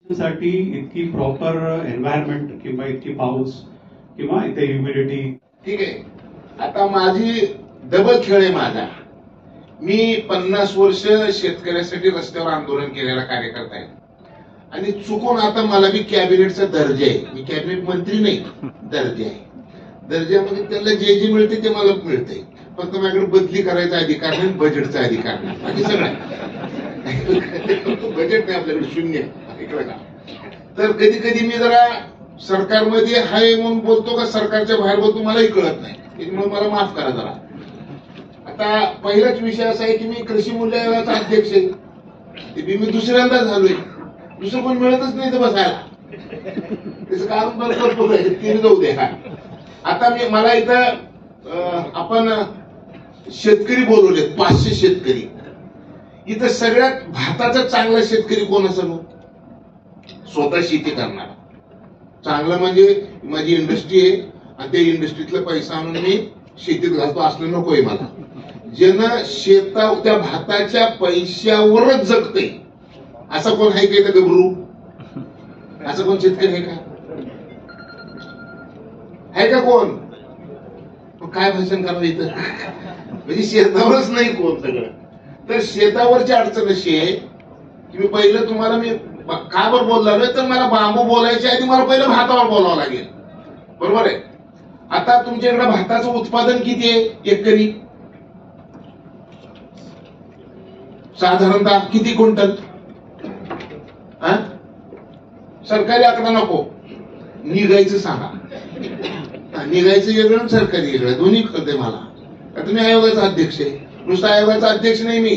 साठी इतकी proper environment किंवा इतकी पाऊस किंवा इथे ह्युमिडिटी. ठीक आहे. आता माझी डबल खेळ आहे माझा. मी 50 वर्ष शेतकऱ्यासाठी रस्त्यावर आंदोलन केलेला कार्यकर्ता आहे आणि चुकून आता मला बी कॅबिनेटचा दर्जा आहे. मी कॅबिनेट मंत्री नाही, दर्जा आहे. दर्जामध्ये त्याला जे जे मिळते ते मला मिळते. फक्त माझ्याकडे बदली करायचा अधिकार नाही, बजेटचा अधिकार नाही, बाकी सगळं बजेट नाही आपल्याकडे, शून्य इकडे का. तर कधी कधी मी जरा सरकारमध्ये हाय म्हणून बोलतो का सरकारच्या बाहेर बोलतो मलाही कळत नाही. त्याच्यामुळे मला माफ करा जरा. आता पहिलाच विषय असा आहे की मी कृषी मूल्य आयोगाचा अध्यक्ष आहे. ते मी दुसऱ्यांदा झालोय. दुसरं कोण मिळतच नाही तर बसायला. त्याचं कारण बरोबर ते जाऊ दे. आता मला इथं आपण शेतकरी बोलवले 500 शेतकरी. इथं सगळ्यात भाताचा चांगला शेतकरी कोण असेल? स्वतः शेती करणारा चांगलं म्हणजे माझी इंडस्ट्री आहे आणि त्या इंडस्ट्रीतला पैसा आणून मी शेतीत घालतो असलं नकोय मला. ज्यानं त्या भाताच्या पैशावरच जगते असं कोण आहे का गबरू? असं कोण शेतकरी आहे का? आहे का कोण? काय भाषण करावं इथं? म्हणजे शेतावरच नाही कोण सगळं. तर शेतावरची अडचण अशी आहे की मी पहिलं तुम्हाला मी का बरं बोलला नाही तर मला बांबू बोलायच्या आधी मला पहिलं भातावर बोलावं लागेल. बरोबर आहे. आता तुमच्याकडे भाताचं उत्पादन किती आहे एकरी? साधारणतः किती क्विंटल? सरकारी आकडा नको, निघायचं सांगा. निघायचं वेगळं सरकारी वेगळं, दोन्ही कळते मला. तुम्ही आयोगाचा अध्यक्ष आहे. नुसता आयोगाचा अध्यक्ष नाही मी.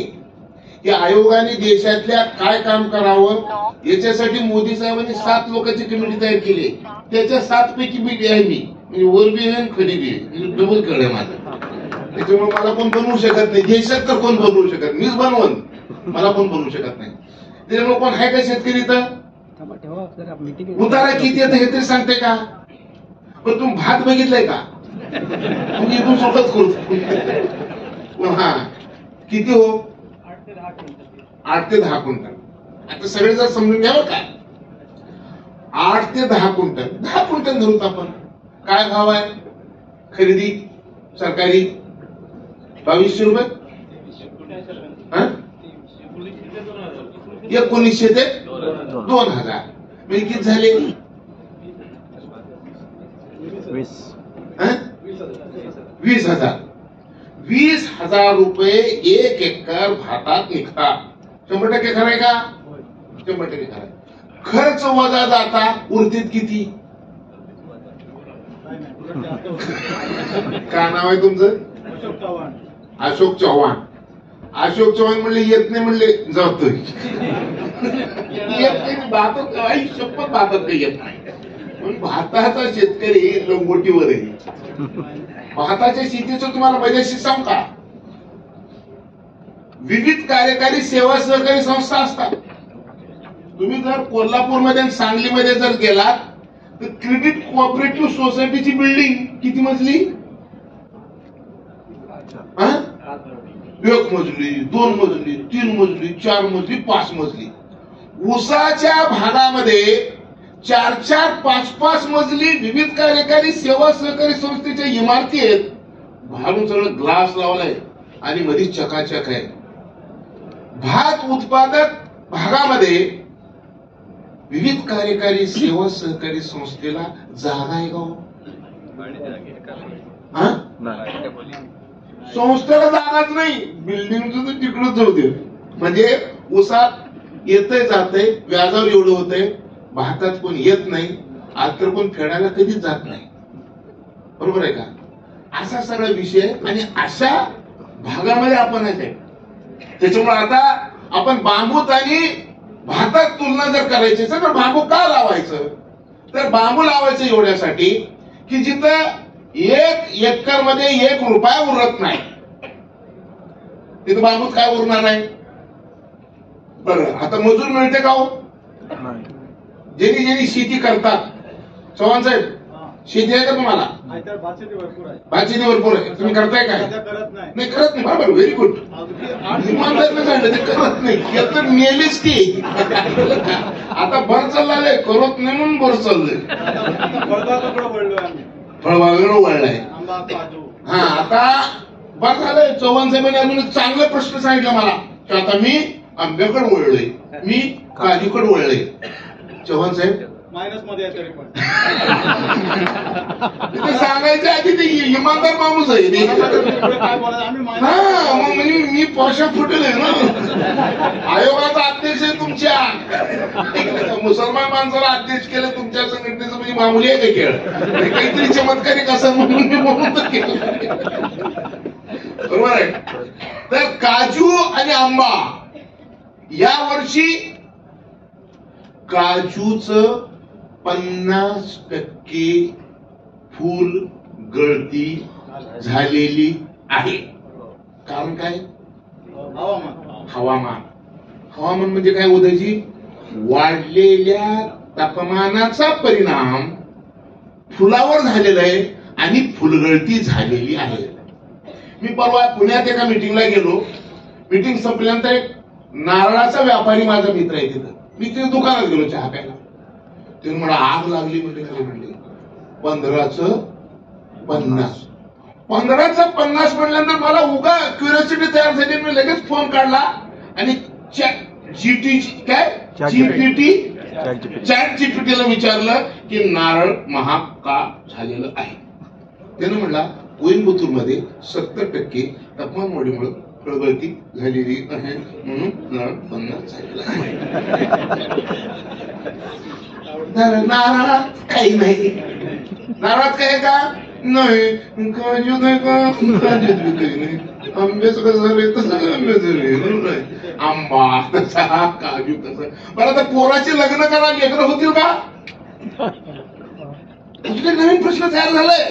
या आयोगाने देशातल्या काय काम करावं याच्यासाठी मोदी साहेबांनी 7 लोकांची कमिटी तयार केली. त्याच्या 7 पैकी बी आहे मी. म्हणजे वर बी आहे खडी बी आहे. डबल कळ आहे माझं. त्याच्यामुळे मला कोण बनवू शकत नाही. देशात तर कोण बनवू शकत, मीच बनवून, मला कोण बनवू शकत नाही. त्याच्यामुळे कोण आहे का शेतकरी तर उतारा किती येतं हे तरी सांगते का? पण तुम्ही भात बघितलाय का? तुम्ही इथून स्वतःच करू. हा किती हो? 8 ते 10 क्विंटल. आता सगळे जर समजून घ्यावं काय, 8 ते 10 क्विंटल, 10 क्विंटल धरूत आपण. काय भाव आहे खरेदी सरकारी? 2200 रुपये. 1900 ते 2000 म्हणजे किती झाले? 20,000. 20,000 रुपये 1 एकर भातात निघतात. 100% खरंय का? 100% खरंय. खर्च वजा जाता उर्तीत किती? काय नाव आहे तुमचं? अशोक चव्हाण. अशोक चव्हाण म्हणले येत नाही, म्हणले जातोय. येत नाही भातात, शपथ भातात काही येत नाही. पण भाताचा शेतकरी लंगोटीवर आहे. भाताच्या शेतीचं तुम्हाला मजेशी सांगू का? विविध कार्यकारी सेवा सहकारी संस्था असतात. तुम्ही जर कोल्हापूरमध्ये आणि सांगलीमध्ये जर गेलात तर क्रेडिट कोऑपरेटिव्ह सोसायटीची बिल्डिंग किती मजली? 1 मजली, 2 मजली, 3 मजली, 4 मजली, 5 मजली. उसाच्या भागामध्ये 4-4, 5-5 मजली विविध कार्यकारी सेवा सहकारी संस्थेच्या इमारती आहेत. बाहेरून सगळं ग्लास लावलाय आणि मध्ये चकाचक आहे. भात उत्पादक भागामध्ये विविध कार्यकारी सेवा सहकारी संस्थेला जागा आहे का? संस्थेला जागाच नाही. बिल्डिंगचं तर तिकडच जाऊ दे. म्हणजे उसात येतंय जातंय, व्याजावर एवढं होतंय. भातात कोण येत नाही, आज तर कोण फेडायला कधीच जात नाही. बरोबर आहे का? असा सगळा विषय आणि अशा भागामध्ये आपण आहे. त्याच्यामुळे आता आपण बांबूत आणि भातात तुलना जर करायची असेल तर बांबू का लावायचं? तर बांबू लावायचं एवढ्यासाठी की जिथं 1 एकर मध्ये 1 रुपया उरत नाही तिथं बांबूत काय उरणार आहे? बरं, आता मजूर मिळते का हो? ज्यांनी शेती करतात? चव्हाण साहेब शेती आहे का तुम्हाला? भातशेती भरपूर आहे. तुम्ही करताय काय? नाही करत नाही. बरोबर, व्हेरी गुड. इमानदारीने सांगितलं ते करत नाही. केलं तर मेलेच की. आता भर चाललाय, करत नाही म्हणून भर चाललंय. फळबागेकडे वळलाय. हा, आता बरं झालंय. चव्हाण साहेबांनी अजून एक चांगला प्रश्न सांगितला मला की आता मी आंब्याकडे वळलोय, मी काजूकडे वळलोय. चव्हाण साहेब मायनस मध्ये आहे तरी पण ते सांगायच्या आधी ते इमानदार माणूस आहे ते. काय बोलायचं आम्ही हा, मग म्हणजे मी पोषा फुटेल आहे ना. आयोगाचा अध्यक्ष आहे तुमच्या. मुसलमान माणसाला अध्यक्ष केलं तुमच्या संघटनेचं म्हणजे मामुली आहे का खेळ? काहीतरी चमत्कारिक असं म्हणून मी म्हणून तर केलं. बरोबर आहे. तर काजू आणि आंबा या वर्षी काजूचं 50% फुल गळती झालेली आहे. कारण काय? हवामान. हवामान म्हणजे काय उदयजी? वाढलेल्या तापमानाचा परिणाम फुलावर झालेला आहे आणि फुलगळती झालेली आहे. मी परवा पुण्यात एका मीटिंगला गेलो. मीटिंग संपल्यानंतर एक नारळाचा व्यापारी माझा मित्र आहे तिथं. मी तिथे दुकानात गेलो चहा प्यायला. तिने मला आग लागली म्हणजे काय म्हणले 15चं 50. 15चं 50 म्हणल्यानंतर मला उगा क्युरिओसिटी तयार झाली. मी लगेच फोन काढला आणि चॅट जीपीटीला विचारलं की नारळ महाग का झालेलं आहे. त्यानं म्हणला कोइंबतूरमध्ये 70% तापमान वाढीमुळे फळगळती झालेली आहे म्हणून नारळ 50 झालेला आहे. नारळात काही नाही. नारळात काय का नाही. काजू नाही का? काजूत काही नाही. आंब्याचं कसं झालंय तसं आंब्याचं आंबा तसा काजू तसं. पण आता पोराचे लग्न करा लेकरं होतील का? नवीन प्रश्न तयार झालाय.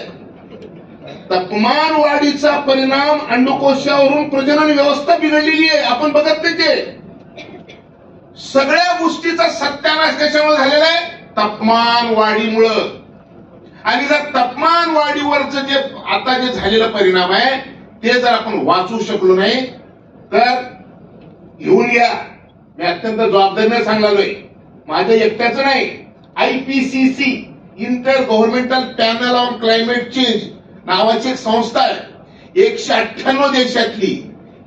तापमान वाढीचा परिणाम अंडकोशावरून प्रजनन व्यवस्था बिघडलेली आहे. आपण बघत नाही ते. सगळ्या गोष्टीचा सत्यानाश कशामुळे झालेला आहे? तापमान वाढीमुळं. आणि जर तापमान वाढीवरच जे आता जे झालेला परिणाम आहे ते जर आपण वाचू शकलो नाही तर घेऊन या. मी अत्यंत जबाबदारीने सांगलोय. माझ्या एकट्याचं नाही. IPCC inter governmental panel on climate change नावाची एक संस्था आहे. 198 देशातली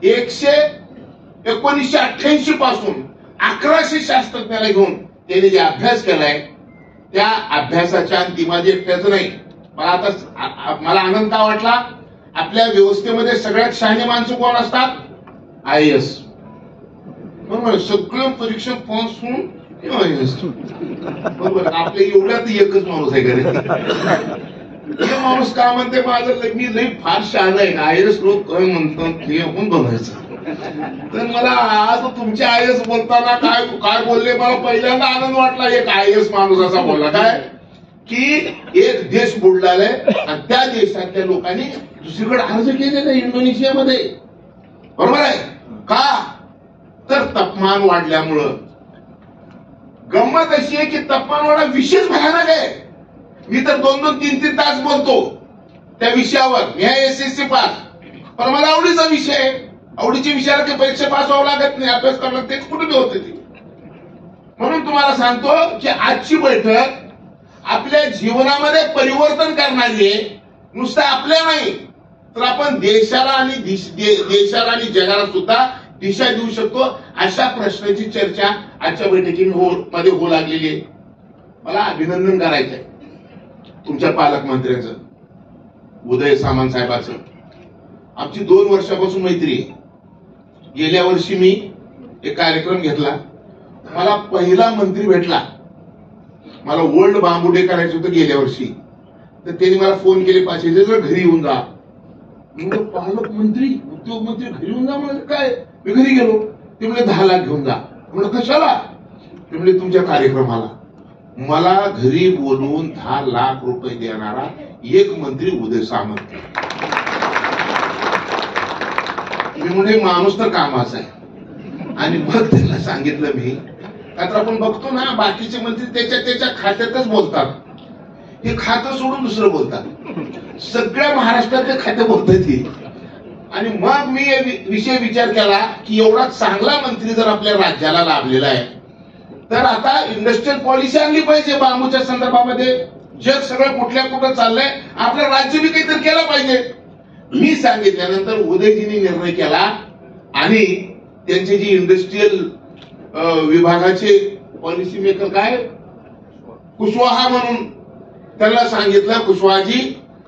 1988 पासून 1100 शास्त्रज्ञाला घेऊन त्यांनी जे अभ्यास केलाय त्या अभ्यासाच्या अंती माझे एकट्याचं नाही. मला आनंद का वाटला? आपल्या व्यवस्थेमध्ये सगळ्यात शहाणे माणसं कोण असतात? IAS. बरोबर. सगळं परीक्षा पास होऊन IAS. बरोबर. आपल्या एवढ्यात एकच माणूस आहे का? हे माणूस का म्हणते माझं मी लई फार शहाणा आहे. IAS लोक काय म्हणतात हे होऊन बघायचं. तर मला आज तुमच्या IAS बोलताना काय काय बोलले मला पहिल्यांदा आनंद वाटला. एक IAS माणूस असा बोलला काय की एक देश बुडलाय आणि त्या देशातल्या लोकांनी दुसरीकडे अर्ज केलेला इंडोनेशियामध्ये. बरोबर आहे का? तर तापमान वाढल्यामुळं. गंमत अशी आहे की तापमान वाढ विशेष भयानक आहे. मी तर 2-2, 3-3 तास बोलतो त्या विषयावर. मी SSC पास. पण मला आवडीचा विषय आहे. आवडीच्या विषयाला काही परीक्षा पास व्हावं लागत नाही. अभ्यास करणं तेच कुठे बी होते ते. म्हणून तुम्हाला सांगतो की आजची बैठक आपल्या जीवनामध्ये परिवर्तन करणारी आहे. नुसतं आपल्या नाही तर आपण देशाला आणि जगाला सुद्धा दिशा देऊ शकतो. अशा प्रश्नाची चर्चा आजच्या बैठकीमध्ये होऊ लागलेली आहे. मला अभिनंदन करायचं आहे तुमच्या पालकमंत्र्यांचं, उदय सामंत साहेबांचं. आमची 2 वर्षापासून मैत्री आहे. गेल्या वर्षी मी एक कार्यक्रम घेतला. मला पहिला मंत्री भेटला. मला वर्ल्ड बांबू डे करायचं होतं गेल्या वर्षी. तर त्यांनी मला फोन केले 500 जर घरी येऊन जा. म्हणलं पालकमंत्री उद्योगमंत्री घरी येऊन जा म्हणजे काय? मी घरी गेलो. ते म्हणजे 10 लाख घेऊन जा. म्हणलं कशाला? ते म्हणजे तुमच्या कार्यक्रमाला. मला घरी बोलवून 10 लाख रुपये देणारा एक मंत्री उदय सामंत. मी म्हणजे माणूस तर कामाचा आहे. आणि मग त्यांना सांगितलं मी, आता आपण बघतो ना बाकीचे मंत्री त्याच्या खात्यातच बोलतात. हे खातं सोडून दुसरं बोलतात. सगळ्या महाराष्ट्रात ते खातं बोलतात ही. आणि मग मी विषय विचार केला की एवढा चांगला मंत्री जर आपल्या राज्याला लाभलेला आहे तर आता इंडस्ट्रियल पॉलिसी आणली पाहिजे बांबूच्या संदर्भामध्ये. जग सगळं कुठल्या कुठं चाललंय, आपलं राज्य बी काहीतरी केलं पाहिजे. मी सांगितल्यानंतर उदयजींनी निर्णय केला आणि त्यांचे जे इंडस्ट्रियल विभागाचे पॉलिसी मेकर काय कुशवाहा म्हणून त्यांना सांगितलं, कुशवाहाजी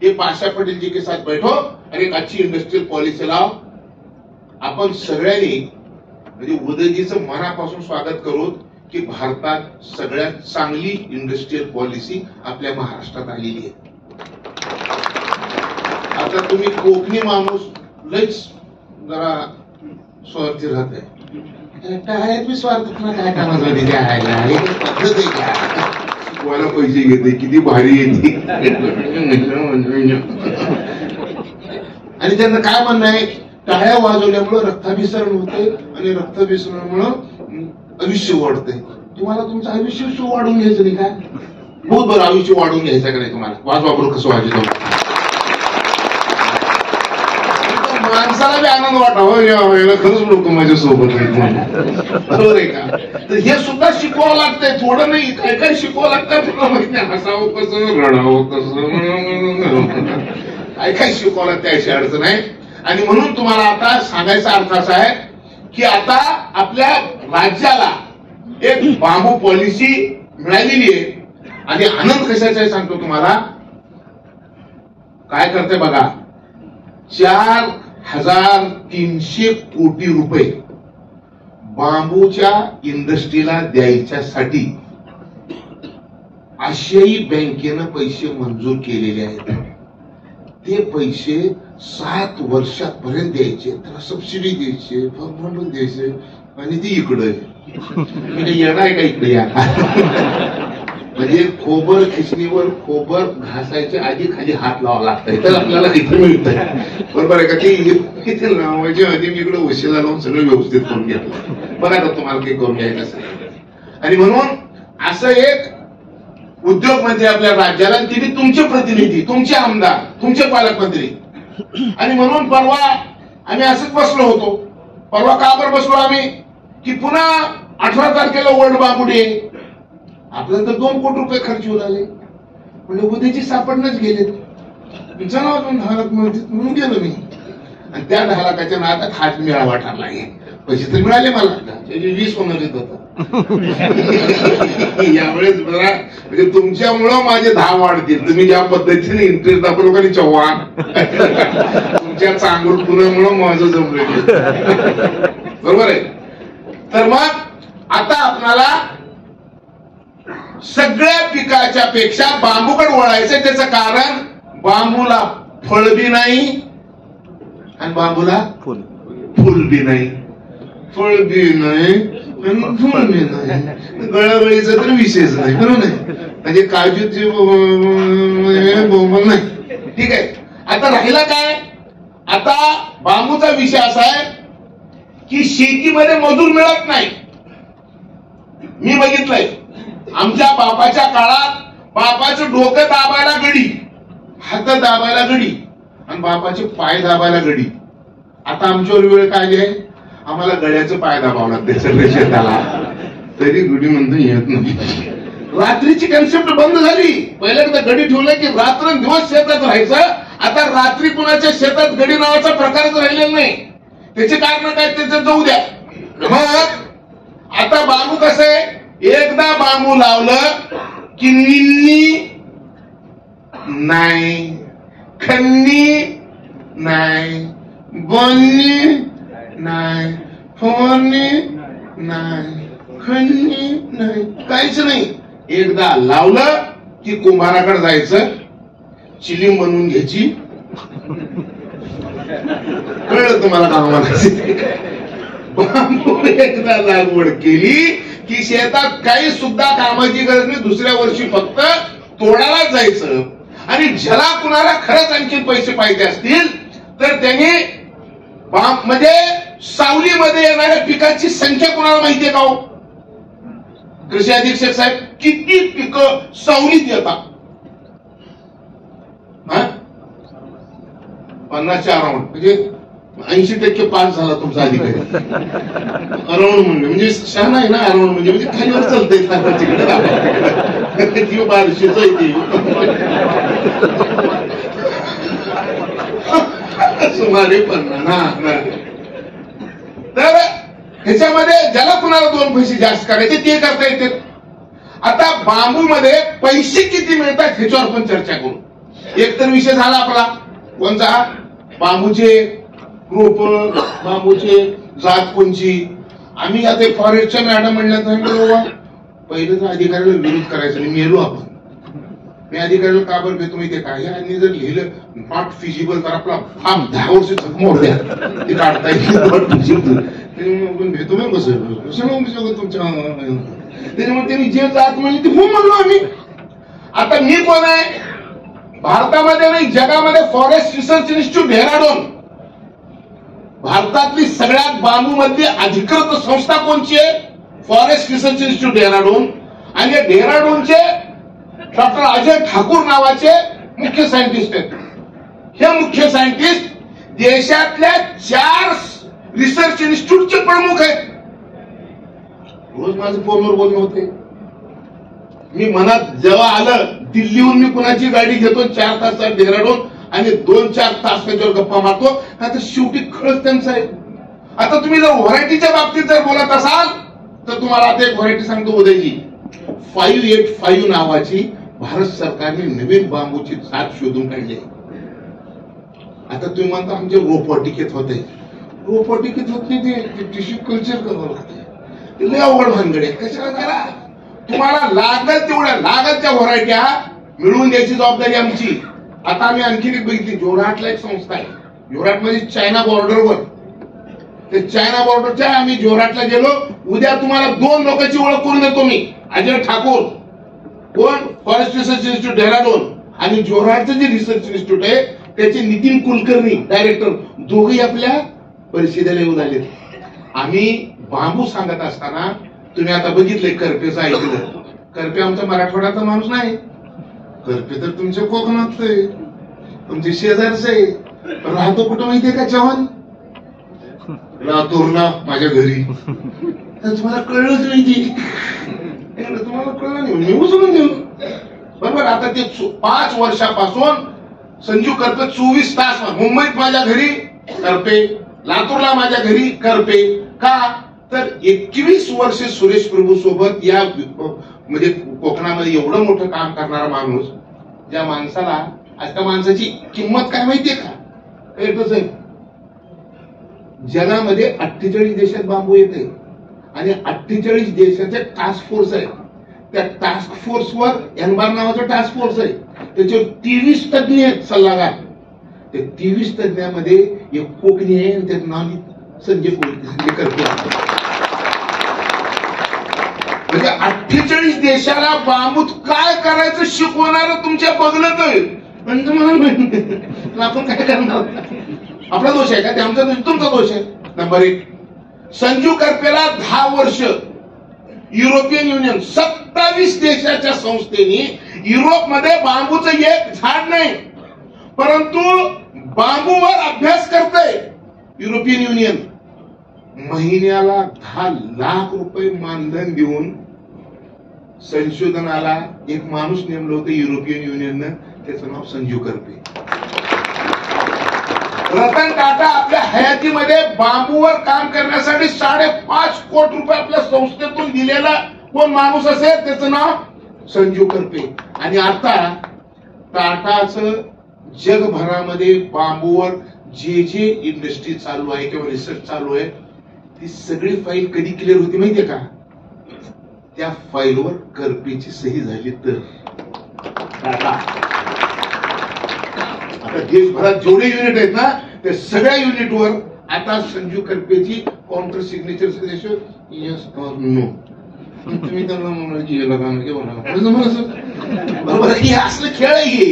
ये पाशा पटेल जी के साथ बैठो आणि एक अच्छी इंडस्ट्रियल पॉलिसी लाव. आपण सगळ्यांनी म्हणजे उदयजीचं मनापासून स्वागत करू की भारतात सगळ्यात चांगली इंडस्ट्रियल पॉलिसी आपल्या महाराष्ट्रात आलेली आहे. आता तुम्ही कोकणी माणूस लयच जरा स्वार्थी राहत आहे. काय मी स्वार्थ काय कामासाठी काय पद्धत आहे का शिकवायला पैसे घेते किती भारी येते. आणि त्यांना काय म्हणणं आहे, टाळ्या वाजवल्यामुळे रक्ताभिसरण होते आणि रक्ताभिसरणामुळे आयुष्य वाढते. तुम्हाला तुमचं आयुष्य वाढून घ्यायचं नाही काय? बहुत बरं आयुष्य वाढून घ्यायचं का नाही तुम्हाला? वाजवा बरोबर कसं वाजवतो माणसाला बी आनंद वाटावा, याला खरंच लोक माझ्या सोबत आहेत बरोबर आहे का? तर हे सुद्धा शिकवावं लागतंय, थोडं नाही काय काय शिकवावं लागतं. तुला माहिती आहे हसावं कसं रडावं कसं काय काय शिकवावं लागतं, अशी अडचण आहे. आणि म्हणून तुम्हाला आता सांगायचा अर्थ असा आहे की आता आपल्या राज्याला एक बांबू पॉलिसी मिळालेली आहे. आणि आनंद कशाचा आहे सांगतो तुम्हाला. काय करते बघा, 4,300 कोटी रुपये बांबूच्या इंडस्ट्रीला द्यायच्यासाठी आशियाई बँकेनं पैसे मंजूर केलेले आहेत. ते पैसे 7 वर्षापर्यंत द्यायचे, त्याला सबसिडी द्यायचे, भांडवल द्यायचे आणि ती इकडे म्हणजे येणार आहे का इकडे या म्हणजे खोबर खिचणीवर खोबर घासायच्या आधी खाली हात लावा लागतंय तर आपल्याला इथे मिळतंय बरोबर आहे का? किती लावायच्या आधी मी इकडे वशिला लावून सगळं व्यवस्थित करून घेतलं. बघा ना तुम्हाला काही करून घ्यायचं असेल. आणि म्हणून असं एक उद्योग मंत्री आपल्या राज्याला, तिने तुमचे प्रतिनिधी, तुमचे आमदार, तुमचे पालकमंत्री. आणि म्हणून परवा आम्ही असंच बसलो होतो. परवा का बरं बसलो आम्ही की पुन्हा 18 तारखेला वर्ल्ड बांबू डे. आपल्याला तर 2 कोटी रुपये खर्च होऊन आले. म्हणजे उद्याची सापडणंच गेले. विचारावं 10 लाख म्हणून गेलो मी. आणि त्या 10 लाखाच्या नादात हात मिळावा ठरला. पैसे तर मिळाले मला, 20 होणार होतं. यावेळेस बघा म्हणजे तुमच्यामुळं माझे 10 वाढतील. तुम्ही ज्या पद्धतीने इंटरेस्ट दाखवलो का नाही चव्हाण, तुमच्या चांगलं पुण्यामुळं माझं जमलं बरोबर आहे. तर मग आता आपल्याला सगळ्या पिकाच्या पेक्षा बांबूकडे वळायचं. त्याचं कारण बांबूला फळ बी नाही आणि बांबूला फुल बी नाही. फळ बी नाही आणि फुल बी नाही. गळागळीचा तर विषयच नाही बरोबर नाही. म्हणजे काजूची बोंबल नाही. ठीक आहे. आता राहिला काय, आता बांबूचा विषय असा आहे की शेतीमध्ये मजूर मिळत नाही. मी बघितलंय आमच्या बापाच्या काळात बापाचं डोकं दाबायला गडी, हात दाबायला गडी आणि बापाचे पाय दाबायला गडी. आता आमच्यावर वेळ काय आहे, आम्हाला गड्याचं पाय दाबावं लागते सगळ्या शेताला, तरी गडी म्हणतो येत नाही. रात्रीची कन्सेप्ट बंद झाली. पहिल्यांदा गडी ठेवलं की रात्र दिवस शेतात राहायचं. आता रात्री कुणाच्या शेतात गडी नावाचा प्रकारच राहिलेला नाही. त्याचे कारण काय ते जाऊ द्या. मग आता बांबू कसं आहे, एकदा बांबू लावलं की निन्नी नाही, खन्नी नाही, बोलणी नाही, फोडणी नाही, खन्नी नाही, काहीच नाही. एकदा लावलं की कुंभाराकडे जायचं, चिलीम बनवून घ्यायची. कळलं तुम्हाला का म्हणायचं? बांबू एकदा लागवड केली की शेतात काही सुद्धा कामाची गरज नाही. दुसऱ्या वर्षी फक्त तोडायला जायचं. आणि ज्याला कुणाला खरंच आणखी पैसे पाहिजे असतील तर त्यांनी म्हणजे सावलीमध्ये येणाऱ्या पिकांची संख्या कुणाला माहितीये का हो? कृषी अधीक्षक साहेब, किती पिकं सावलीत येतात 50च्या अराउंड, म्हणजे 80% पास झाला तुमचा अधिकारी. अराउंड म्हणजे शहाणा आहे ना, अराउंड म्हणजे खालीवर चालतंय ती 1200च आहे ती. सुमारे 50. तर ह्याच्यामध्ये ज्याला कुणाला 2 पैसे जास्त करायचे ते करता येते. आता बांबू मध्ये पैसे किती मिळतात ह्याच्यावर पण चर्चा करू. एक तर विषय झाला आपला कोणता, बांबूचे रोप, बांबूचे जात कोणची. आम्ही आता फॉरेस्टच्या मॅडम म्हणल्यात पहिलं तर अधिकाऱ्याला विरोध करायचा नाही, मेलो आपण. मी अधिकाऱ्याला का बरं भेटतो माहितीये का, यांनी जर लिहिलं नॉट फिजिबल तर आपला फार्म 10 वर्ष मोड द्या ते काढता येईल. भेटतो मग कसं तुमच्या त्याच्यामुळे त्यांनी जे जात म्हणले ते हो म्हणलो आम्ही. आता मी कोण आहे, भारतामध्ये नाही जगामध्ये फॉरेस्ट रिसर्च इन्स्टिट्यूट डेहराडून भारतातली सगळ्यात बांबू मधली अधिकृत संस्था कोणची आहे, फॉरेस्ट रिसर्च इन्स्टिट्यूट डेहराडून. आणि डेहराडूनचे डॉक्टर अजय ठाकूर नावाचे मुख्य सायंटिस्ट आहेत. हे मुख्य सायंटिस्ट देशातल्या 4 रिसर्च इन्स्टिट्यूटचे प्रमुख आहेत. रोज माझं फोनवर बोलणं होते. मी मनात जेव्हा आलं दिल्लीहून मी कुणाची गाडी घेतो 4 तासात डेहराडून आणि 2-4 तास त्याच्यावर गप्पा मारतो. आता शेवटी खरंच त्यांचं आहे. आता तुम्ही जर व्हरायटीच्या बाबतीत जर बोलत असाल तर तुम्हाला आता एक व्हरायटी सांगतो उदयजी. 585 नावाची भारत सरकारने नवीन बांबूची जात शोधून काढली. आता तुम्ही म्हणता आमचे रोपवाटिकेत होते, रोपवाटिकेत होत नाही, ते टिश्यू कल्चर करावं लागते. ते लय अवघड भानगड आहे. कशाला करा, तुम्हाला लागत तेवढ्या लागत त्या व्हरायट्या मिळवून द्यायची जबाबदारी आमची. आता आम्ही आणखीन एक बघितली, जोरहाटला एक संस्था आहे. जोरहाट मध्ये चायना बॉर्डरवर, ते चायना बॉर्डरच्या आम्ही जोरहाटला गेलो. उद्या तुम्हाला 2 लोकांची ओळख करून देतो मी. अजय ठाकूर कोण, फॉरेस्ट रिसर्च इन्स्टिट्यूट डेहराडून, आणि जोरहाटचं जे रिसर्च इन्स्टिट्यूट आहे त्याचे नितीन कुलकर्णी डायरेक्टर, दोघेही आपल्या परिषदेला येऊन आले. आम्ही बांबू सांगत असताना तुम्ही आता बघितलंय करपेचं ऐकलं. करपे आमचा मराठवाड्याचा माणूस नाही, करपे तर तुमच्या कोकणात आहे, तुमचे शेजारच आहे. राहतो कुठं माहितीये का चव्हाण, लातूरला माझ्या घरी. तर तुम्हाला कळलंच नाही की, तुम्हाला कळलं नाही मी उचलून देऊ बरोबर. आता ते 5 वर्षापासून संजू करपे 24 तास मुंबईत माझ्या घरी करपे, लातूरला माझ्या घरी करपे. का तर 21 वर्षे सुरेश प्रभू सोबत या म्हणजे कोकणामध्ये एवढं मोठं काम करणारा माणूस, ज्या माणसाला आज त्या माणसाची किंमत काय माहितीये का, एकच आहे. जगामध्ये 48 देशात बांबू येते आणि 48 देशाचे टास्क फोर्स आहे. त्या टास्क फोर्सवर एनबार नावाचा टास्क फोर्स आहे, त्याच्यावर 23 तज्ञ आहेत सल्लागार. ते 23 तज्ञांमध्ये एक कोकणी आहे, त्याचं नाव संजय करपे. म्हणजे 48 देशाला बांबूत काय करायचं शिकवणार तुमच्या बघलं तर आपण काय करणार. आपला दोष आहे का ते, आमचा दोष तुमचा दोष आहे. नंबर 1, संजू करपेला 10 वर्ष युरोपियन युनियन 27 देशाच्या संस्थेने युरोपमध्ये बांबूचं एक झाड नाही परंतु बांबूवर अभ्यास करतंय. युरोपियन युनियन महिन्याला 10 लाख रुपये मानधन देऊन संशोधनाला एक माणूस नेमलं होतं युरोपियन युनियननं, त्याचं नाव संजू करपे. रतन टाटा आपल्या हयातीमध्ये बांबूवर काम करण्यासाठी 5.5 कोटी रुपये आपल्या संस्थेतून दिलेला कोण माणूस असेल त्याचं नाव संजू करपे. आणि आता टाटाचं जगभरामध्ये बांबूवर जे इंडस्ट्री चालू आहे किंवा रिसर्च चालू आहे ती सगळी फाईल कधी क्लिअर होती माहितीये का, त्या फाईलवर करपेची सही झाली तर. टाटा आता देशभरात जेवढे युनिट आहेत ना त्या सगळ्या युनिटवर आता संजू करपेची काउंटर सिग्नेचर सजेशन येस और नो. तुम्ही त्यांना बरोबर हे असलं खेळ आहे.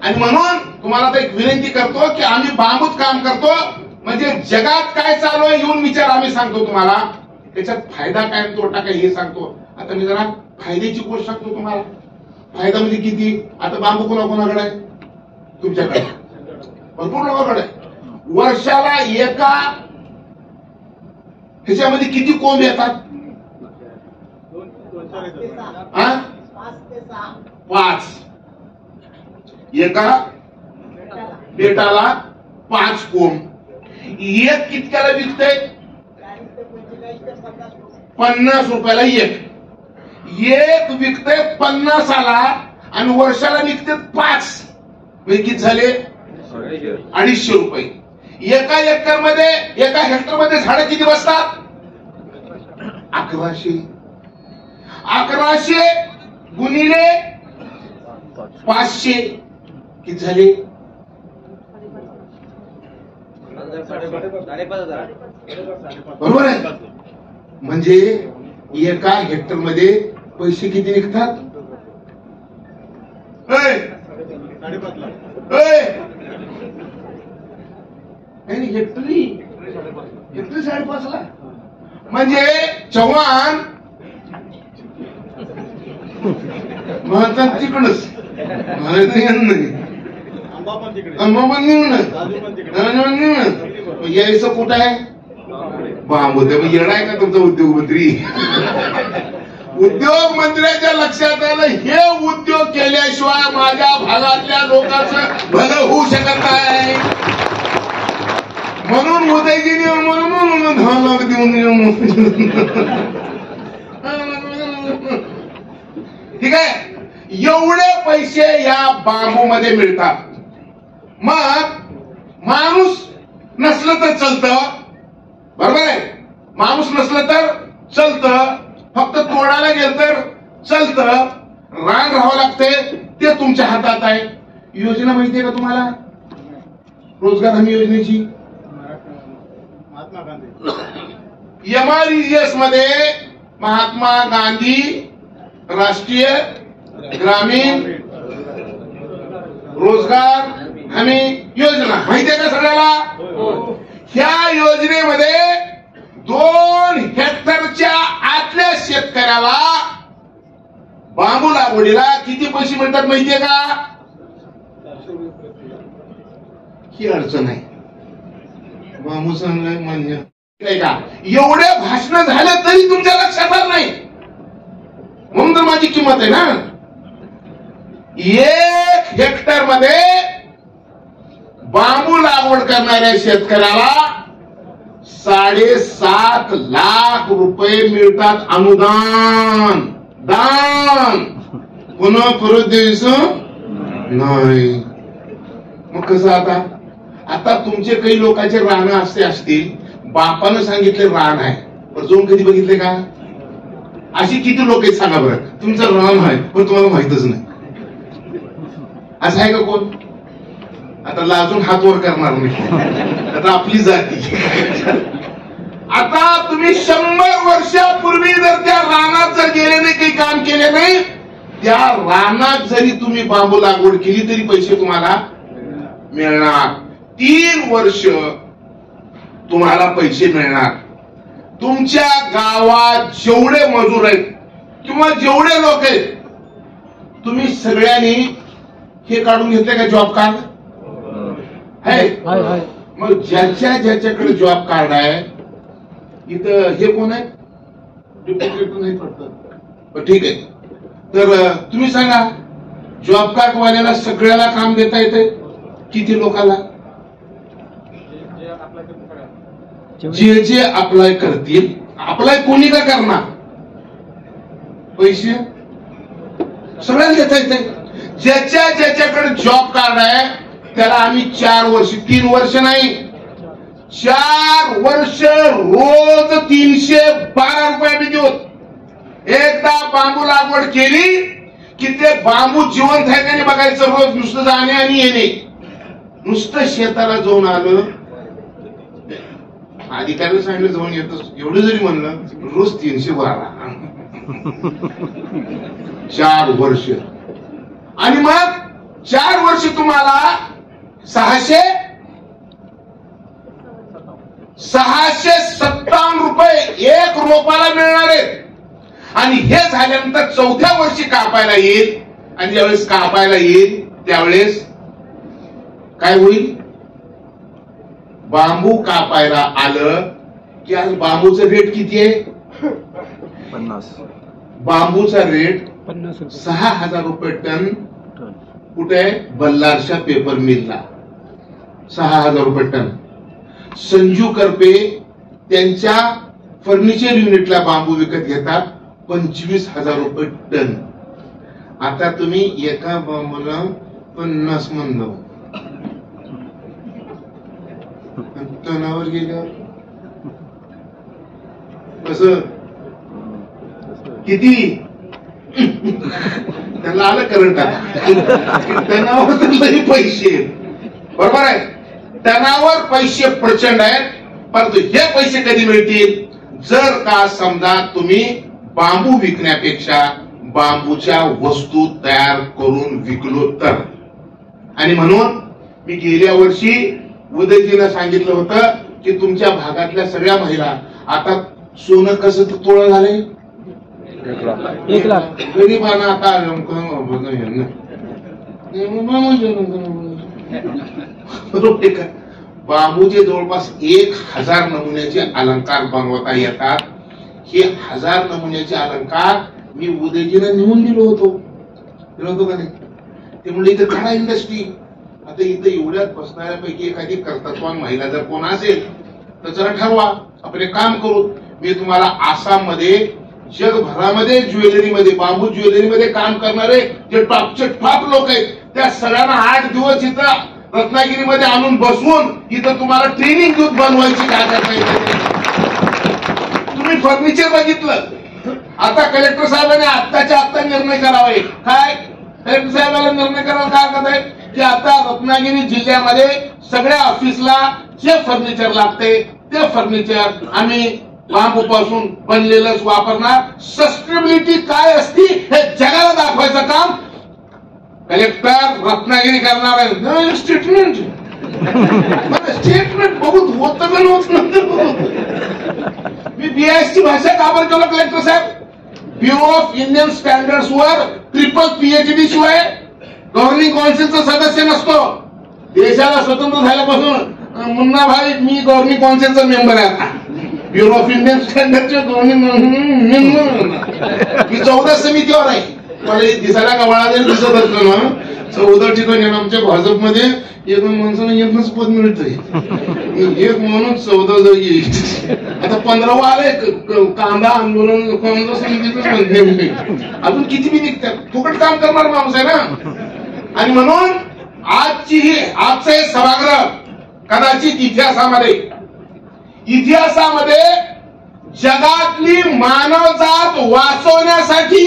आणि म्हणून तुम्हाला आता एक विनंती करतो की आम्ही बांबूत काम करतो म्हणजे जगात काय चालू आहे येऊन विचार आम्ही सांगतो तुम्हाला, त्याच्यात फायदा काय तोटा काय हे सांगतो. आता मी जरा फायद्याची गोष्ट सांगतो तुम्हाला. फायदा म्हणजे किती, आता बांबू कोणाकोणाकडे आहे तुमच्याकडे भरपूर लोकांकडे वर्षाला एका ह्याच्यामध्ये किती कोंब येतात? 5. एका बेटाला 5 कोंब. एक कितक्याला विकतंय? 50 रुपयाला एक विकतंय 50ला आणि वर्षाला विकते 5. म्हणजे किती झाले? 250 रुपये. एका हेक्टर मध्ये झाडं किती बसतात? 1100 गुणिले 500 किती झाले? 5,500. बरोबर आहे. म्हणजे एका हेक्टर मध्ये पैसे किती निघतात? 5,500,000. हेक्टरी 5.5 म्हणजे चव्हाण म्हणतात तिकडच नाही. आंबा पण तिकडे, आंबा पण निघणं काजू पण तिकडे. यायचं कुठं आहे? बांबू. येणं आहे का तुमचा उद्योगमंत्री? उद्योग मंत्र्याच्या लक्षात आलं हे उद्योग केल्याशिवाय माझ्या भागातल्या लोकांचं भलं होऊ शकत नाही. म्हणून उदयगिरी म्हणून 10 लाख देऊन ठीक आहे. एवढे पैसे या बांबू मध्ये मिळतात. मग माणूस नसलं तर चालतं, बरोबर आहे. माणूस नसलं तर चालतं, फक्त तोडायला गेलं तर चालतं. रान राहावं लागते, ते तुमच्या हातात आहे. योजना माहिती आहे का तुम्हाला? रोजगार हमी योजनेची महात्मा गांधी MREGS मध्ये महात्मा गांधी राष्ट्रीय ग्रामीण रोजगार हमी योजना माहिती आहे का सगळ्याला? ह्या योजनेमध्ये 2 हेक्टरच्या आतल्या शेतकऱ्याला बांबू लागवडीला किती पैसे मिळतात माहितीये का? ही अडचण आहे. बांबू चांगलाय मान्य काय का? एवढे भाषण झाले तरी तुमच्या लक्षात आलं नाही, म्हणून तर माझी किंमत आहे ना. 1 हेक्टर मध्ये बांबू लागवड करणाऱ्या शेतकऱ्याला 7.5 लाख रुपये मिळतात अनुदान. दान पुन्हा परत द्यायचं नाही. मग कसं आता तुमचे काही लोकांचे रान असे असतील, बापानं सांगितले रान आहे पण जाऊन कधी बघितले का? अशी किती लोक आहेत सांगा बरं? तुमचं रान आहे पण तुम्हाला माहितच नाही. असं आहे का कोण? आता लाजून हात वर करणार नाही. आता आपली जाती. आता तुम्ही 100 वर्षापूर्वी जर त्या रानात जर गेले नाही, काही काम केले नाही, त्या रानात जरी तुम्ही बांबू लागवड केली तरी पैसे तुम्हाला मिळणार. 3 वर्ष तुम्हाला पैसे मिळणार. तुमच्या गावात जेवढे मजूर आहेत किंवा जेवढे लोक आहेत, तुम्ही सगळ्यांनी हे काढून घेतले का जॉब कार्ड? आहे. मग ज्याच्याकडे जॉब कार्ड आहे, इथं हे कोण आहे? डुप्लिकेट नाही पडत. ठीक आहे. तर तुम्ही सांगा, जॉब कार्ड वाल्याला सगळ्याला काम देता येते? किती लोकांना? जे अप्लाय करतील. अप्लाय कोणी का करणार? पैसे सगळ्यांना देता येते. ज्याच्याकडे जॉब कार्ड आहे त्याला आम्ही 4 वर्ष, 3 वर्ष नाही, 4 वर्ष रोज 312 रुपये आम्ही देऊ. एकदा बांबू लागवड केली की ते बांबू जिवंत आहे का नाही बघायचं. रोज नुसतं जाणे आणि येणे. नुसतं शेताला जाऊन आलं, अधिकाऱ्याला सांगितलं जाऊन येतो, एवढं जरी म्हणलं रोज 312. 4 वर्ष. आणि मग 4 वर्ष तुम्हाला 657 रुपये एक रोपाला मिळणार आहेत. आणि हे झाल्यानंतर 4थ्या वर्षी कापायला येईल. आणि ज्यावेळेस कापायला येईल त्यावेळेस काय होईल? बांबू कापायला आलं की आज बांबूचं रेट किती आहे? 50. बांबूचा रेट 50 6,000 रुपये टन. कुठे आहे? बल्लारच्या पेपर मिलला 6,000 रुपये टन. संजू करपे त्यांच्या फर्निचर युनिटला बांबू विकत घेतात 25,000 रुपये टन. आता तुम्ही एका बांबूला 50 म्हणलं, टनावर गेल्यावर कसं किती त्याला आलं करंट. आता टनावर तर लई पैसे, बरोबर आहे. टनावर पैसे प्रचंड आहेत, परंतु हे पैसे कधी मिळतील? जर का समजा तुम्ही बांबू विकण्यापेक्षा बांबूच्या वस्तू तयार करून विकलो तर. आणि म्हणून मी गेल्या वर्षी उदयजीला सांगितलं होतं की तुमच्या भागातल्या सगळ्या महिला आता सोनं कसं तोळं झालंय? 1 लाख. गरीबांना आता बांबूचे जवळपास 1,000 नमुन्याचे अलंकार बनवता येतात. हे 1000 नमुन्याचे अलंकार मी उदयजीला नेऊन दिलो होतो का नाही? ते म्हणजे इथे काढा इंडस्ट्री. आता इथे एवढ्यात बसणाऱ्यापैकी एखादी कर्तृत्वान महिला जर कोण असेल तर जरा ठरवा, आपण एक काम करू. मी तुम्हाला आसाम मध्ये जगभरामध्ये ज्वेलरीमध्ये बांबू ज्वेलरीमध्ये काम करणारे जे टॉपचे टॉप लोक आहेत त्या सगळ्यांना 8 दिवस इथं रत्नागिरीमध्ये आणून बसवून इथं तुम्हाला ट्रेनिंग देऊन बनवायची काय करता येते. तुम्ही फर्निचर बघितलं. आता कलेक्टर साहेबांनी आत्ताच्या आत्ता निर्णय करावा. काय कलेक्टर साहेबांना निर्णय करावा काय करत आहे की आता रत्नागिरी जिल्ह्यामध्ये सगळ्या ऑफिसला जे फर्निचर लागते ते फर्निचर आम्ही बांबूपासून बनलेलंच वापरणार. सस्टेनेबिलिटी काय असती हे जगाला दाखवायचं काम कलेक्टर रत्नागिरी करणार आहे. स्टेटमेंट स्टेटमेंट बघून होतं का नव्हतं. मी बीआयएसची भाषा काबर केलं कलेक्टर साहेब? ब्युरो ऑफ इंडियन स्टँडर्ड्स वर ट्रिपल PhD शिवाय गव्हर्निंग काउन्सिलचा सदस्य नसतो. देशाला स्वतंत्र झाल्यापासून मुन्ना भाई मी गव्हर्निंग काउन्सिलचा मेंबर आहे. आता ब्युरो ऑफ इंडियन स्टँडर्डचे गव्हर्निंग मी 14 समितीवर आहे. मला दिसायला गवाळा देईल दिसत असतो ना. 14 ठिकाणी आमच्या भाजपमध्ये एक माणसाला एकच पद मिळतंय. एक म्हणून 14 जर येईल. आता 15वा आलंय कांदा आंदोलन काँग्रेस समितीच अजून किती बी निघतात. फुकट काम करणार माणूस आहे ना. आणि म्हणून आजचा हे सभागृह कदाचित इतिहासामध्ये जगातली मानवजात वाचवण्यासाठी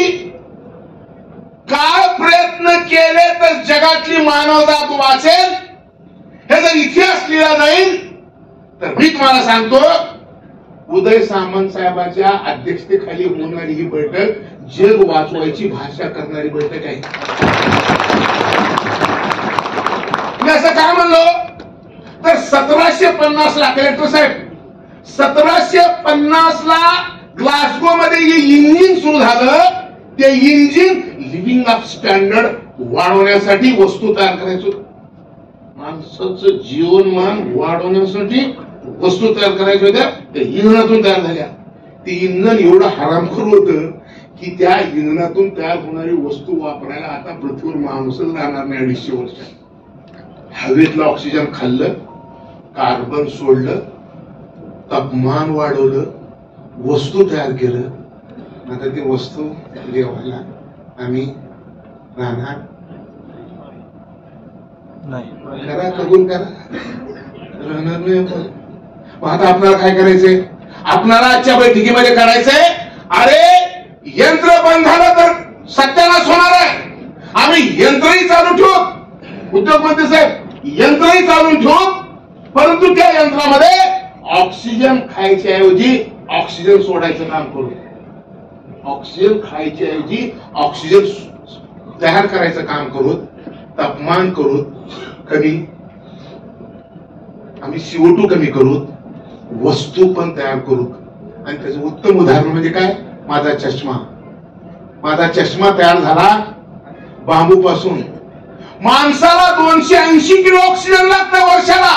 काय प्रयत्न केले तर जगातली मानवजात वाचेल हे जर इतिहास लिहिला जाईल तर मी तुम्हाला सांगतो उदय सामंत साहेबांच्या अध्यक्षतेखाली होणारी ही बैठक जग वाचवायची भाषा करणारी बैठक आहे. मी असं काय म्हणलो तर 1750 ला कलेक्टर साहेब 1750 ला ग्लासगो मध्ये जे इंजिन सुरू झालं ते इंजिन लिव्हिंग अप स्टँडर्ड वाढवण्यासाठी वस्तू तयार करायचो. माणसाचं जीवनमान वाढवण्यासाठी वस्तू तयार करायच्या होत्या त्या इंधनातून तयार झाल्या. ते इंधन एवढं हरामखोर होतं की त्या इंधनातून तयार होणारी वस्तू वापरायला आता पृथ्वीवर माणूसच राहणार नाही 250 वर्षात. हवेतलं ऑक्सिजन खाल्लं, कार्बन सोडलं, तापमान वाढवलं, वस्तू तयार केलं. आता ती वस्तू देवाला आम्ही राहणार नाही. करा, कबूल करा, राहणार नाही आपण. आता आपल्याला काय करायचंय? आपल्याला आजच्या बैठकीमध्ये करायचंय अरे यंत्र बंद झालं तर सत्यानाश होणार आहे. आम्ही यंत्रही चालू ठेवू, उद्योगमंत्री साहेब यंत्रही चालू ठेवू, परंतु त्या यंत्रामध्ये ऑक्सिजन खायच्या ऐवजी ऑक्सिजन सोडायचं काम करू. ऑक्सिजन खायच्या ऐवजी ऑक्सिजन तयार करायचं काम करू. तापमान करू कमी, आम्ही CO2 कमी करू, वस्तू पण तयार करू. आणि त्याचं उत्तम उदाहरण म्हणजे काय? माझा चष्मा. माझा चष्मा तयार झाला बांबूपासून. माणसाला 280 किलो ऑक्सिजन लागतं वर्षाला.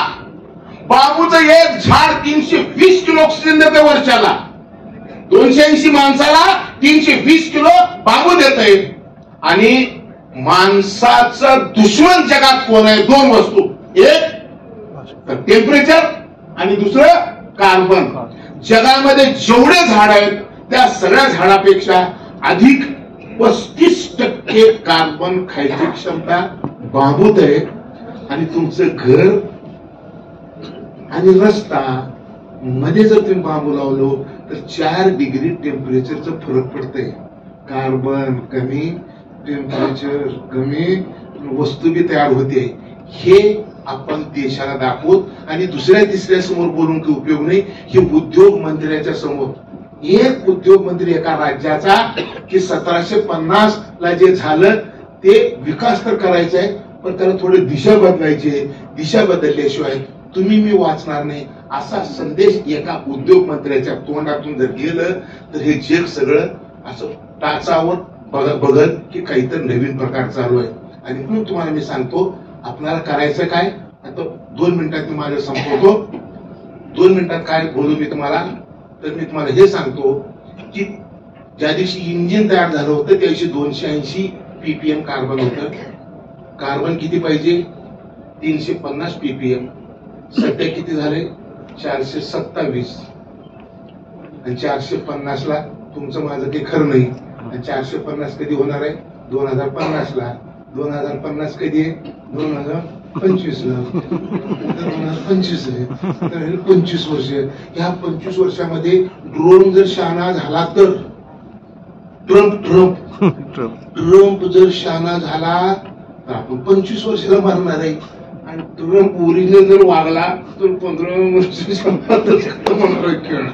बांबूचं एक झाड 320 किलो ऑक्सिजन देते वर्षाला. 280 माणसाला 320 किलो बांबू देतंय. आणि माणसाचं दुश्मन जगात कोण आहे? 2 वस्तू, एक तर टेम्परेचर आणि दुसरं कार्बन. जगामध्ये जेवढे झाड आहेत त्या सगळ्या झाडापेक्षा अधिक 35% कार्बन खायची क्षमता बांबूत आहे. आणि तुमचं घर आणि रस्ता मध्ये जर तुम्ही बांबू लावलो तर 4 डिग्री टेम्परेचरचा फरक पडतंय. कार्बन कमी, टेम्परेचर कमी, वस्तू बी तयार होते. हे आपण देशाला दाखवत आणि दुसऱ्या तिसऱ्या समोर बोलून काही उपयोग नाही. हे उद्योग मंत्र्याच्या समोर, एक उद्योग मंत्री एका राज्याचा की 1750 ला जे झालं ते विकास तर करायचा आहे, पण त्याला थोडी दिशा बदलायची. दिशा बदलल्याशिवाय तुम्ही मी वाचणार नाही असा संदेश एका उद्योग मंत्र्याच्या तोंडातून जर गेलं तर हे जग सगळं असं टाचावर बघत की काहीतरी नवीन प्रकार चालू आहे. आणि म्हणून तुम्हाला मी सांगतो आपल्याला करायचं काय. आता 2 मिनिटात मी माझं संपवतो. 2 मिनिटात काय बोलू मी तुम्हाला, तर मी तुम्हाला हे सांगतो की ज्या दिवशी इंजिन तयार झालं होतं त्या दिवशी 280 ppm कार्बन होतं. कार्बन किती पाहिजे? 350 ppm. सध्या किती झाले? 427. आणि 450 ला तुमचं माझं काही खरं नाही. आणि 450 कधी होणार आहे? 2050 ला. 2050 कधी आहे? 2025 ला. 2025 आहे तर 25 वर्ष. या 25 वर्षामध्ये ड्रोन जर शहाणा झाला तर, ट्रम्प जर शहाणा झाला तर आपण 25 वर्षाला मारणार आहे. आणि ट्रम्प ओरिजिनल जर वागला तर 15 वर्ष होणार आहे खेळ.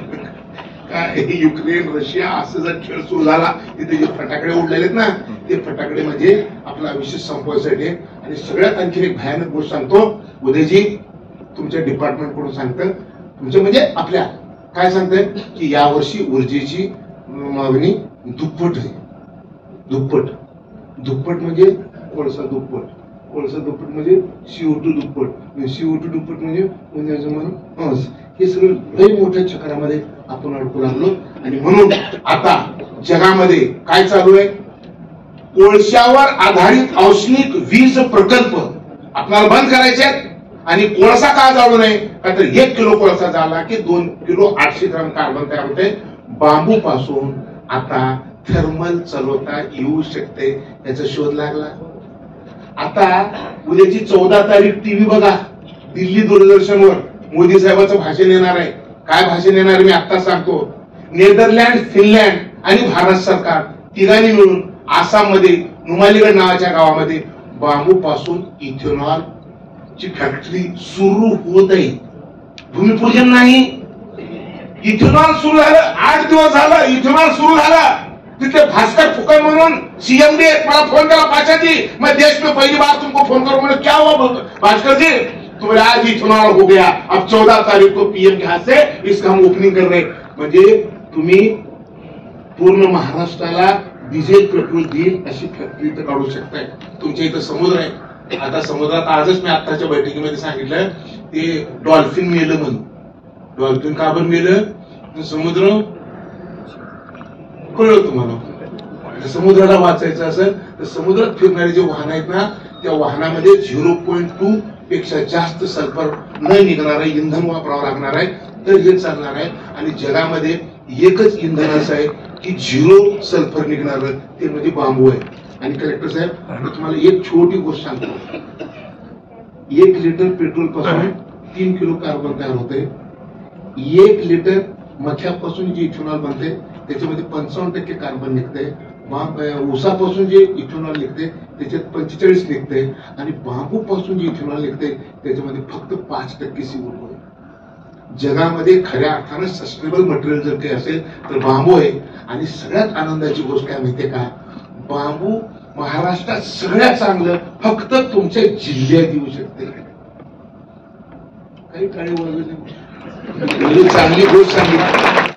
काय युक्रेन रशिया असं जर खेळ सुरू झाला, तिथे जे फटाकडे उडलेले आहेत ना, ते फटाकडे म्हणजे आपला आयुष्य संपवायसाठी. आणि सगळ्यात आणखी एक भयानक गोष्ट सांगतो, उदयजी तुमच्या डिपार्टमेंट कडून सांगतं, तुमच्या म्हणजे आपल्या काय सांगतंय की यावर्षी ऊर्जेची मागणी दुप्पट आहे. दुप्पट म्हणजे कोळसा दुप्पट, कोळसा दुप्पट म्हणजे CO2 दुप्पट, CO2 दुप्पट म्हणजे उन्हाचं म्हणून. हे सगळं लई मोठ्या चक्रामध्ये आपण अडकू लागलो. आणि म्हणून आता जगामध्ये काय चालू आहे? कोळशावर आधारित औष्णिक वीज प्रकल्प आपल्याला बंद करायचे आहेत. आणि कोळसा का जाळू नये? का तर 1 किलो कोळसा झाला की 2 किलो 800 ग्राम कार्बन तयार होते. बांबू पासून आता थर्मल चालवता येऊ शकते, याचा शोध लागला. आता उद्याची 14 तारीख टीव्ही बघा, दिल्ली दूरदर्शनवर मोदी साहेबांचं भाषण येणार आहे. काय भाषण येणार मी आता सांगतो. नेदरलँड, फिनलँड आणि भारत सरकार तिघांनी मिळून आसाममध्ये नुमालीगड नावाच्या गावामध्ये बांबू पासून इथेनॉल ची फॅक्टरी सुरू होत आहे. भूमिपूजन नाही, इथेनॉल सुरू झालं. 8 दिवस झालं इथेनॉल सुरू झालं. तिथे भास्कर फुकट म्हणून सीएम ने मला फोन केला, पाशाजी मैं देश में पहली बार तुमको फोन करूं. मैंने क्या हुआ भास्कर जी? तुम्हारे आज इथेनॉल हो गया, अब 14 तारीख को पीएम के हाथ से इसका हम ओपनिंग कर रहे. म्हणजे तुम्ही पूर्ण महाराष्ट्राला डिझेल पेट्रोल देईल अशी फॅक्टरी तर काढू शकताय. तुमच्या इथं समुद्र आहे. आता समुद्रात आजच मी आत्ताच्या बैठकीमध्ये सांगितलं ते डॉल्फिन मेलं म्हणून. डॉल्फिन का बरं मेलं? समुद्र कळलं तुम्हाला. समुद्राला वाचायचं असेल तर समुद्रात फिरणारे जे वाहन आहेत ना, त्या वाहनामध्ये 0.2 पेक्षा जास्त सल्फर न निघणार आहे इंधन वापरावं लागणार आहे, तर हे चालणार आहे. आणि जगामध्ये एकच इंधन असं आहे की 0 सल्फर निघणार, ते म्हणजे बांबू आहे. आणि कलेक्टर साहेब तुम्हाला एक छोटी गोष्ट सांगतो. 1 लिटर पेट्रोल पासून 3 किलो कार्बन तयार होते. 1 लिटर मक्यापासून जे इथेनॉल बनते त्याच्यामध्ये 55% कार्बन निघते. ऊसापासून जे इथेनॉल निघते त्याच्यात 45 निघते. आणि बांबू पासून जे इथेनॉल निघते त्याच्यामध्ये फक्त 5% CO2 आहे. जगामध्ये खऱ्या अर्थानं सस्टेनेबल मटेरियल जर काही असेल तर बांबू आहे. आणि सगळ्यात आनंदाची गोष्ट काय माहितीये का? बांबू महाराष्ट्रात सगळ्यात चांगलं फक्त तुमच्या जिल्ह्यात येऊ शकते. काही काळी वळली चांगली गोष्ट सांगितली.